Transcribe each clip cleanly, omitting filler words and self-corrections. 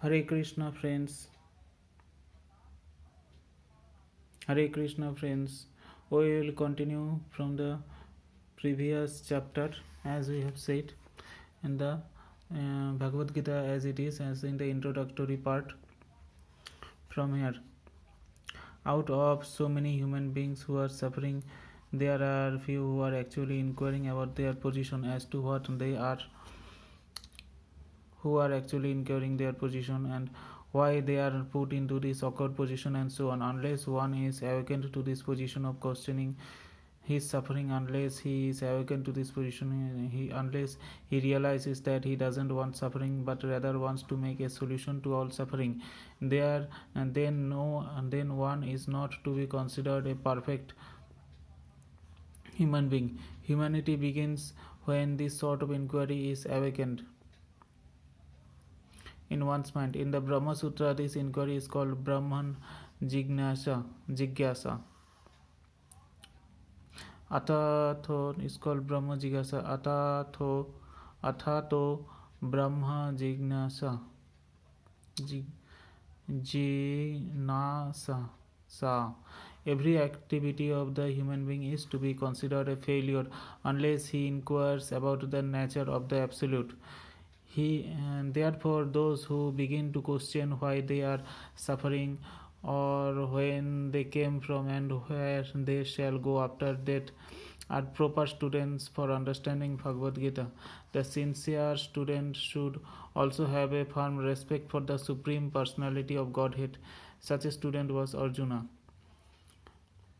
Hare Krishna friends. Hare Krishna friends. We will continue from the previous chapter as we have said in the Bhagavad Gita as it is, as in the introductory part. From here, out of so many human beings who are suffering, there are few who are actually inquiring about their position as to what they are, who are actually inquiring their position and why they are put into this awkward position and so on. Unless one is awakened to this position of questioning his suffering, unless he is awakened to this position, unless he realizes that he doesn't want suffering but rather wants to make a solution to all suffering, there and then no and then one is not to be considered a perfect human being. Humanity begins when this sort of inquiry is awakened in one's mind. In the Brahma Sutra, this inquiry is called Brahman Jigyasa. Atatho is called Brahma Jigyasa. Athato Brahma Jignasa. Jinasa. Every activity of the human being is to be considered a failure unless he inquires about the nature of the absolute. And therefore those who begin to question why they are suffering or when they came from and where they shall go after death are proper students for understanding Bhagavad Gita. The sincere student should also have a firm respect for the Supreme Personality of Godhead. Such a student was Arjuna.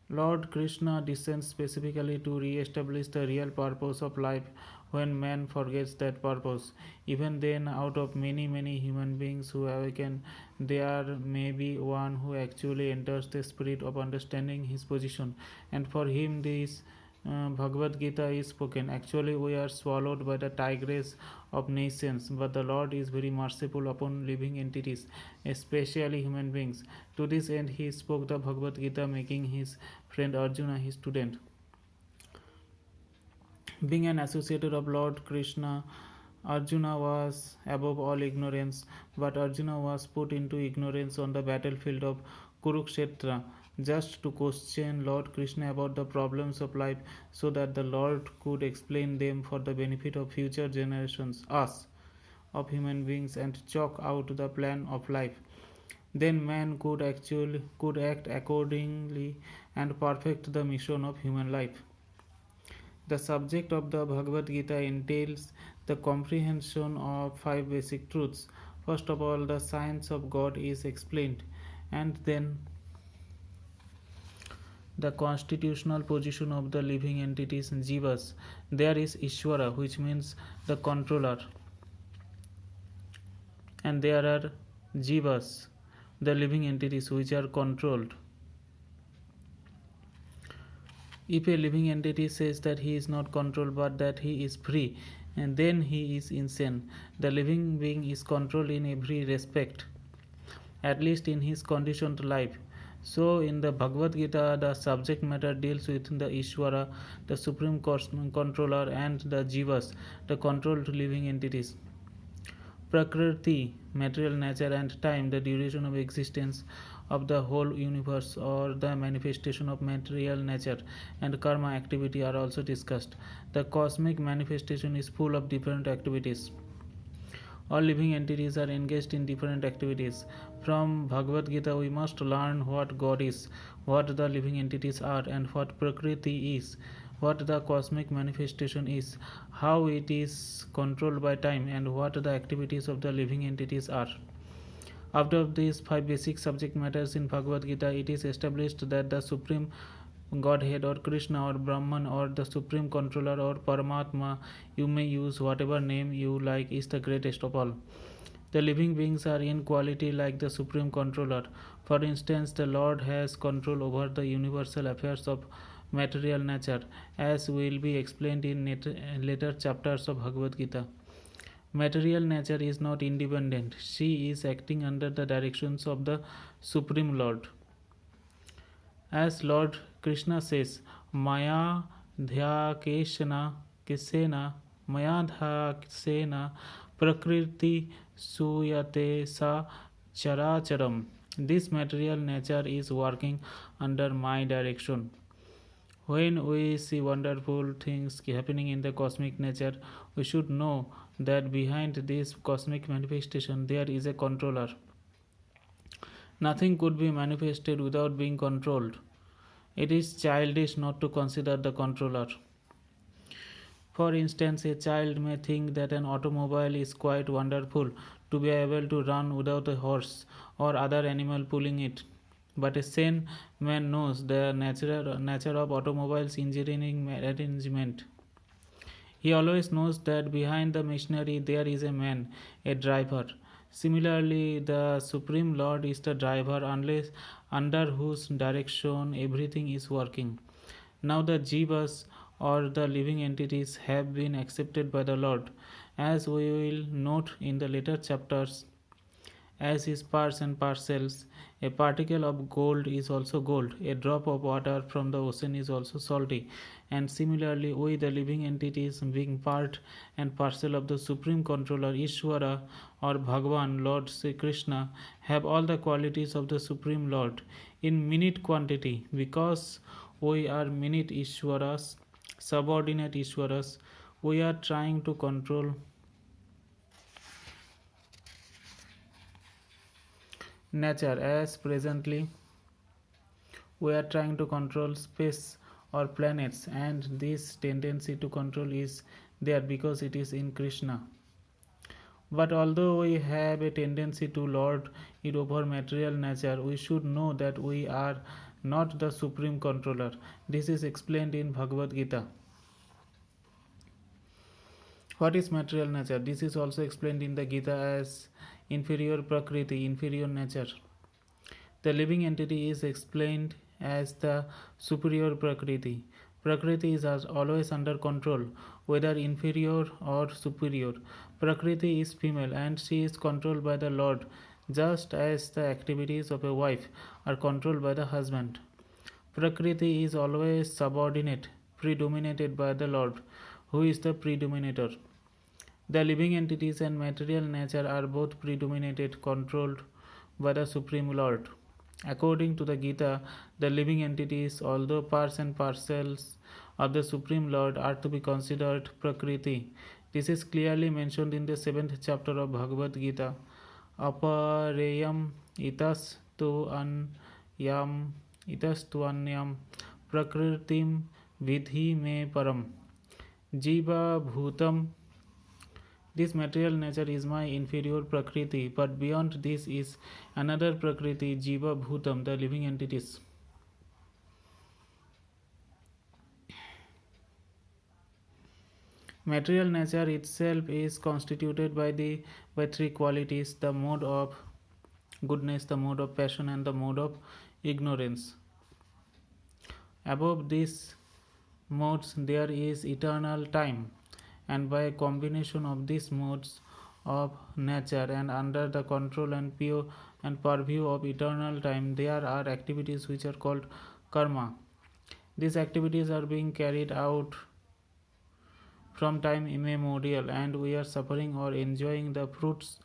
Lord Krishna descends specifically to re-establish the real purpose of life when man forgets that purpose. Even then, out of many human beings who awaken, there may be one who actually enters the spirit of understanding his position, and for him this Bhagavad Gita is spoken. Actually, we are swallowed by the tigress of nations, but the Lord is very merciful upon living entities, especially human beings. To this end, he spoke the Bhagavad Gita, making his friend Arjuna his student. Being an associate of Lord Krishna, Arjuna was above all ignorance, but Arjuna was put into ignorance on the battlefield of Kurukshetra just to question Lord Krishna about the problems of life so that the Lord could explain them for the benefit of future generations, us, of human beings, and chalk out the plan of life. Then man could act accordingly and perfect the mission of human life. The subject of the Bhagavad Gita entails the comprehension of 5 basic truths. First of all, the science of God is explained, and then the constitutional position of the living entities jivas. There is Ishvara, which means the controller, and there are jivas, the living entities which are controlled. If a living entity says that he is not controlled but that he is free, and then he is insane. The living being is controlled in every respect, at least in his conditioned life. So, in the Bhagavad Gita, the subject matter deals with the Ishvara, the supreme controller, and the Jivas, the controlled living entities. Prakriti, material nature, and time, the duration of existence of the whole universe or the manifestation of material nature, and karma, activity, are also discussed. The cosmic manifestation is full of different activities. All living entities are engaged in different activities. From Bhagavad Gita, we must learn what God is, what the living entities are, and what Prakriti is, what the cosmic manifestation is, how it is controlled by time, and what the activities of the living entities are. After these 5 basic subject matters in Bhagavad Gita, it is established that the Supreme Godhead or Krishna or Brahman or the Supreme Controller or Paramatma, you may use whatever name you like, is the greatest of all. The living beings are in quality like the Supreme Controller. For instance, the Lord has control over the universal affairs of material nature, as will be explained in later chapters of Bhagavad Gita. Material nature is not independent. She is acting under the directions of the Supreme Lord. As Lord Krishna says, Maya Dhyakeshana Kesena Maya Dhyakesena Prakriti suyate sa characharam. This material nature is working under my direction. When we see wonderful things happening in the cosmic nature, we should know that behind this cosmic manifestation there is a controller. Nothing could be manifested without being controlled. It is childish not to consider the controller. For instance, a child may think that an automobile is quite wonderful to be able to run without a horse or other animal pulling it. But a sane man knows the nature of automobiles engineering arrangement. He always knows that behind the machinery there is a man, a driver. Similarly, the Supreme Lord is the driver unless under whose direction everything is working. Now the jivas or the living entities have been accepted by the Lord, as we will note in the later chapters. As his parts and parcels, a particle of gold is also gold, a drop of water from the ocean is also salty, and similarly, we, the living entities, being part and parcel of the Supreme Controller Ishvara or Bhagavan, Lord Sri Krishna, have all the qualities of the Supreme Lord in minute quantity. Because we are minute Ishwaras, subordinate Ishwaras, we are trying to control nature as presently we are trying to control space or planets, and this tendency to control is there because it is in Krishna. But although we have a tendency to lord it over material nature, we should know that we are not the supreme controller. This is explained in Bhagavad Gita. What is material nature? This is also explained in the Gita as inferior prakriti, inferior nature. The living entity is explained as the superior prakriti. Prakriti is always under control, whether inferior or superior. Prakriti is female and she is controlled by the Lord, just as the activities of a wife are controlled by the husband. Prakriti is always subordinate, predominated by the Lord, who is the predominator. The living entities and material nature are both predominated, controlled by the Supreme Lord. According to the Gita, the living entities, although parts and parcels of the Supreme Lord, are to be considered Prakriti. This is clearly mentioned in the 7th chapter of Bhagavad Gita. Apareyam itas tu anyam prakritim vidhi me param jiva bhutam. This material nature is my inferior prakriti, but beyond this is another prakriti, jiva bhutam, the living entities. Material nature itself is constituted by three qualities: the mode of goodness, the mode of passion, and the mode of ignorance. Above these modes there is eternal time, and by a combination of these modes of nature and under the control and pure and purview of eternal time, there are activities which are called karma. These activities are being carried out from time immemorial, and we are suffering or enjoying the fruits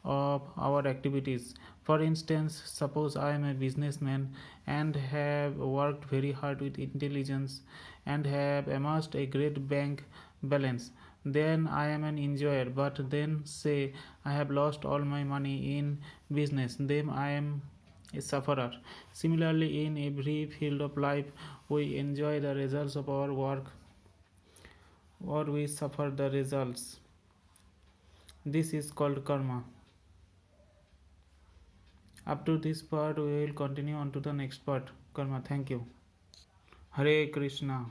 of our activities. For instance, suppose I am a businessman and have worked very hard with intelligence and have amassed a great bank balance. Then I am an enjoyer, but then say I have lost all my money in business, then I am a sufferer. Similarly, in every field of life, we enjoy the results of our work or we suffer the results. This is called karma. Up to this part, we will continue on to the next part. Karma. Thank you. Hare Krishna.